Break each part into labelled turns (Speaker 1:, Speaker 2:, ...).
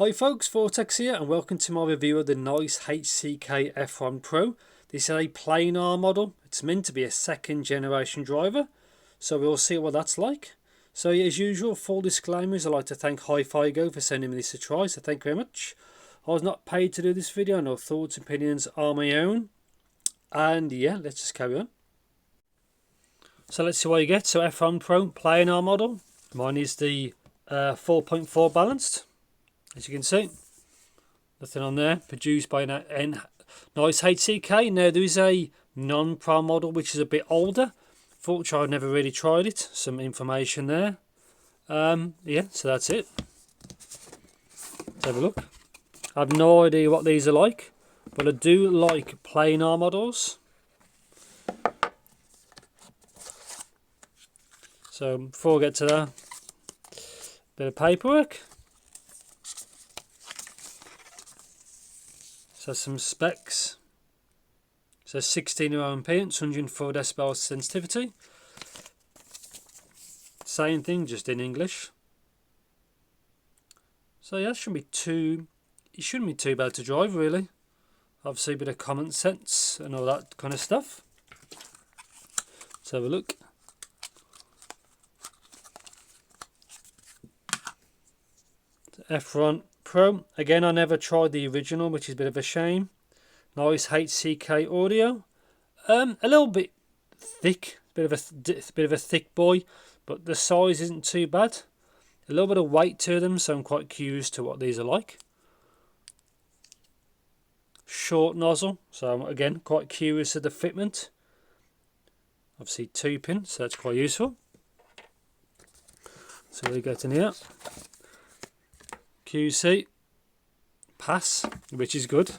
Speaker 1: Hi folks, Vortex here and welcome to my review of the NiceHCK F1 Pro. This is a planar model. It's meant to be a second generation driver, so we'll see what that's like. So as usual, full disclaimers, I'd like to thank HiFiGo for sending me this a try, so thank you very much. I was not paid to do this video, no thoughts and opinions are my own. And yeah, let's just carry on. So let's see what you get. So F1 Pro planar model. Mine is the 4.4 balanced. As you can see, nothing on there. Produced by NiceHCK. Now there is a non-pro model which is a bit older. Fortunately, I've never really tried it. Some information there. Yeah, so that's it. Let's have a look. I have no idea what these are like, but I do like planar models. So before I get to that, bit of paperwork. So some specs. So 16 ohm impedance, 104 decibels sensitivity. Same thing, just in English. So yeah, it shouldn't be too bad to drive really. Obviously a bit of common sense and all that kind of stuff. Let's have a look. F1 Pro. Again, I never tried the original, which is a bit of a shame. NiceHCK audio. A little bit thick, bit of a thick boy, but the size isn't too bad. A little bit of weight to them, so I'm quite curious to what these are like. Short nozzle, so I'm again quite curious of the fitment. Obviously 2-pin, so that's quite useful. So we get in here. QC pass, which is good.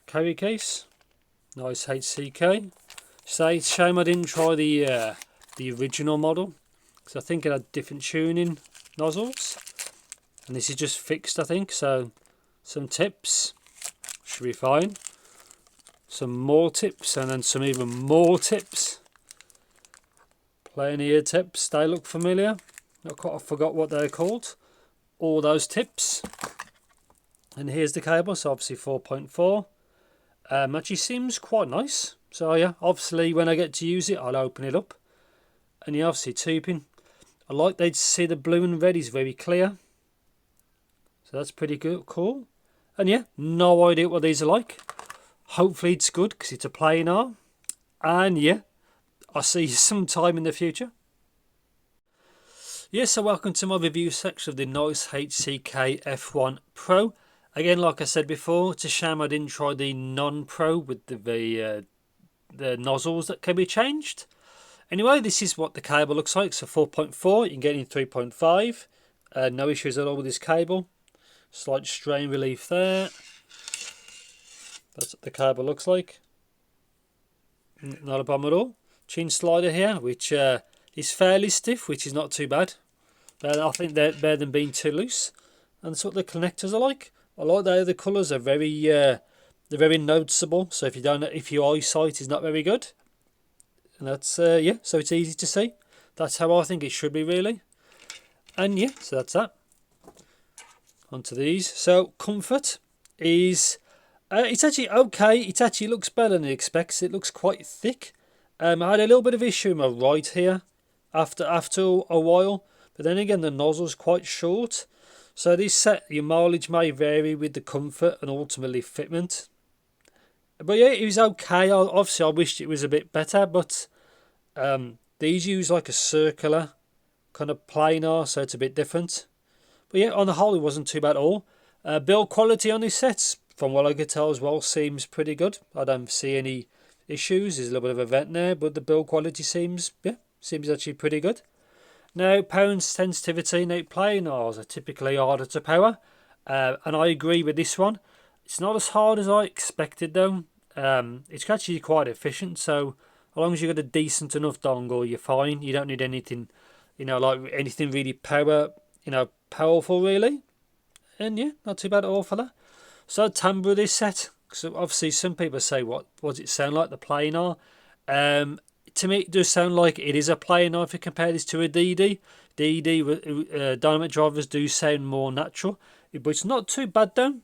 Speaker 1: Carry case, NiceHCK. So it's a shame I didn't try the original model because I think it had different tuning nozzles, and this is just fixed, I think. So some tips should be fine. Some more tips, and then some even more tips. Planar ear tips, they look familiar. I forgot what they're called. All those tips. And here's the cable, so obviously 4.4. Actually seems quite nice. So yeah, obviously when I get to use it, I'll open it up. And yeah, obviously 2-pin. I like they'd see the blue and red is very clear. So that's pretty good, cool. And yeah, no idea what these are like. Hopefully it's good because it's a planar. And yeah, I'll see you sometime in the future. Yes, so welcome to my review section of the NiceHCK F1 Pro. Again, like I said before, it's a shame I didn't try the non-pro with the nozzles that can be changed. Anyway, this is what the cable looks like. So 4.4, you can get in 3.5. No issues at all with this cable. Slight strain relief there. That's what the cable looks like. Not a problem at all. Chin slider here, which is fairly stiff, which is not too bad. But I think they're better than being too loose. And that's what the connectors are like. I like the colours are they're very noticeable. So if your eyesight is not very good, and that's yeah, so it's easy to see. That's how I think it should be really. And yeah, so that's that. Onto these. So comfort is it's actually okay. It actually looks better than it expects. It looks quite thick. I had a little bit of issue with my right here after a while, but then again the nozzle's quite short. So this set, your mileage may vary with the comfort and ultimately fitment. But yeah, it was okay. Obviously I wished it was a bit better, but these use like a circular kind of planar, so it's a bit different. But yeah, on the whole it wasn't too bad at all. Build quality on these sets, from what I could tell as well, seems pretty good. I don't see any issues. There's a little bit of a vent there, but the build quality seems actually pretty good. Now, power sensitivity. Now, planars are typically harder to power, and I agree with this one. It's not as hard as I expected though. It's actually quite efficient, so as long as you've got a decent enough dongle, you're fine. You don't need anything, like anything really powerful really. And yeah, not too bad at all for that. So timbre this set. So obviously some people say, what does it sound like, the planar? to me, it does sound like it is a planar if you compare this to a DD. DD dynamic drivers do sound more natural, but it's not too bad though.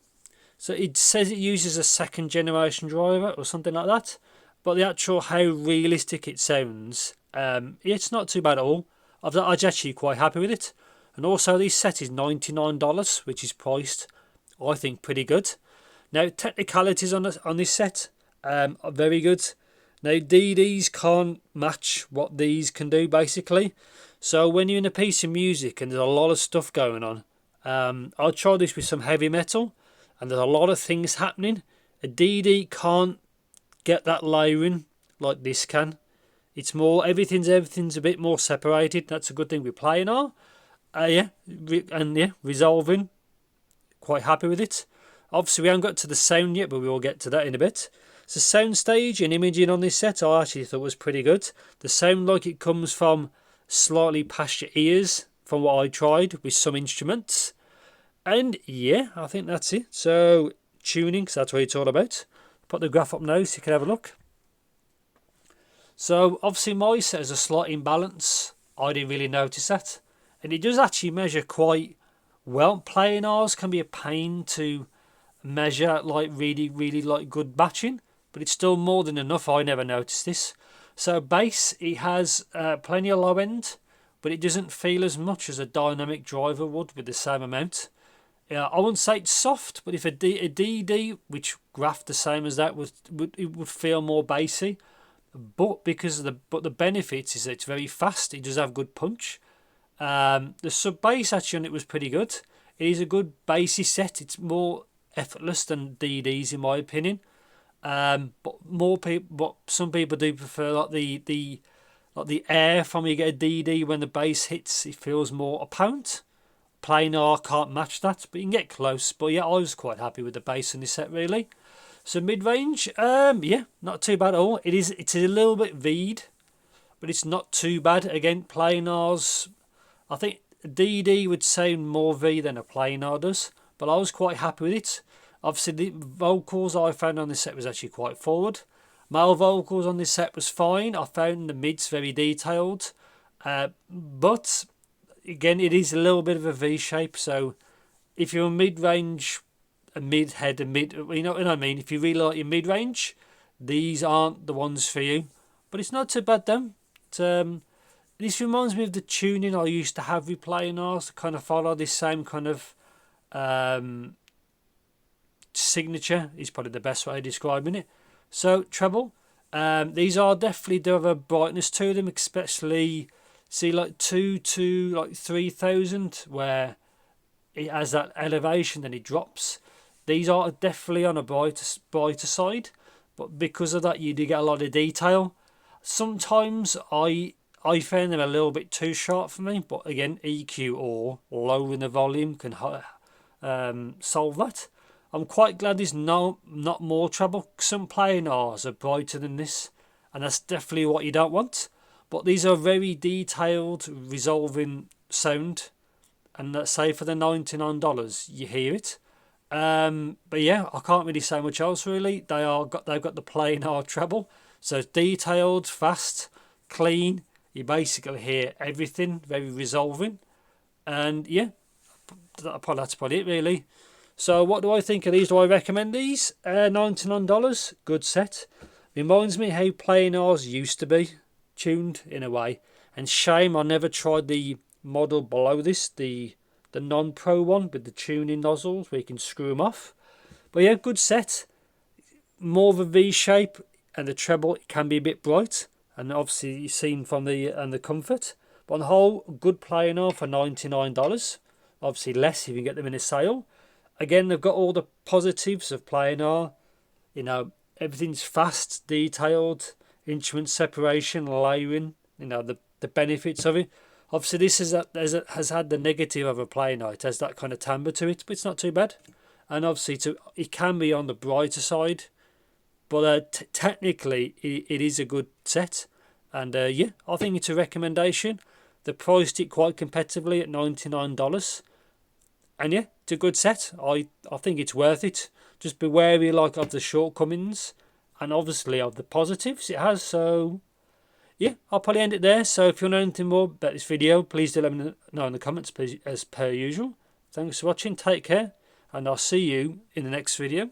Speaker 1: So it says it uses a second generation driver or something like that, but the actual how realistic it sounds, it's not too bad at all. I'm actually quite happy with it. And also this set is $99, which is priced, I think, pretty good. Now technicalities on this set are very good. Now DDs can't match what these can do basically. So when you're in a piece of music and there's a lot of stuff going on, I'll try this with some heavy metal and there's a lot of things happening. A DD can't get that layering like this can. It's more, everything's a bit more separated. That's a good thing with Planar. Resolving, quite happy with it. Obviously we haven't got to the sound yet, but we will get to that in a bit. So Soundstage and imaging on this set I actually thought was pretty good. The sound like it comes from slightly past your ears from what I tried with some instruments. And yeah, I think that's it. So tuning, because that's what it's all about. Put the graph up now so you can have a look. So obviously my set has a slight imbalance. I didn't really notice that. And it does actually measure quite well. Planars can be a pain to measure, like really like good matching, but it's still more than enough. I never noticed this. So bass, it has plenty of low end, but it doesn't feel as much as a dynamic driver would with the same amount. I wouldn't say it's soft, but if a DD which graphed the same as that it would feel more bassy. But because of the benefits is that it's very fast. It does have good punch. The sub bass actually on it was pretty good. It is a good bassy set. It's more effortless than DDs in my opinion. But some people do prefer like the air from you get a DD when the bass hits. It feels more apparent. Planar can't match that, but you can get close. But yeah, I was quite happy with the bass in this set really. So mid range, yeah, not too bad at all. It's a little bit V'd, but it's not too bad. Again, Planars, I think DD would sound more V than a Planar does, but I was quite happy with it. Obviously, the vocals I found on this set was actually quite forward. Male vocals on this set was fine. I found the mids very detailed, but again, it is a little bit of a V shape. So if you're mid range, a mid head, you know what I mean. If you really like your mid range, these aren't the ones for you. But it's not too bad though. This reminds me of the tuning I used to have with Planars to kind of follow this same kind of signature is probably the best way of describing it. So treble, these are definitely do have a brightness to them, especially see like 2 to like 3000 where it has that elevation then it drops. These are definitely on a brighter side, but because of that you do get a lot of detail. Sometimes I found them a little bit too sharp for me, but again EQ or lowering the volume can solve that. I'm quite glad there's not more treble. Some Planars are brighter than this, and that's definitely what you don't want. But these are very detailed, resolving sound, and let's say for the $99 you hear it. But yeah, I can't really say much else really. They've got the Planar treble, so it's detailed, fast, clean. You basically hear everything, very resolving, and yeah, that's probably it really. So what do I think of these? Do I recommend these? $99, good set. Reminds me how Planars used to be tuned in a way, and shame I never tried the model below this, the non-pro one with the tuning nozzles where you can screw them off. But yeah, good set. More of a V shape, and the treble can be a bit bright, and obviously you've seen from the comfort. But on the whole, good Planar for $99. Obviously less if you get them in a sale. Again, they've got all the positives of Planar. You know, everything's fast, detailed, instrument separation, layering. You know, the benefits of it. Obviously, this has had the negative of a Planar. It has that kind of timbre to it, but it's not too bad. And obviously, it can be on the brighter side, but technically, it is a good set. And yeah, I think it's a recommendation. They priced it quite competitively at $99. And yeah, it's a good set. I think it's worth it. Just be wary of the shortcomings and obviously of the positives it has. So yeah, I'll probably end it there. So if you want to know anything more about this video, please do let me know in the comments, please, as per usual. Thanks for watching, take care, and I'll see you in the next video.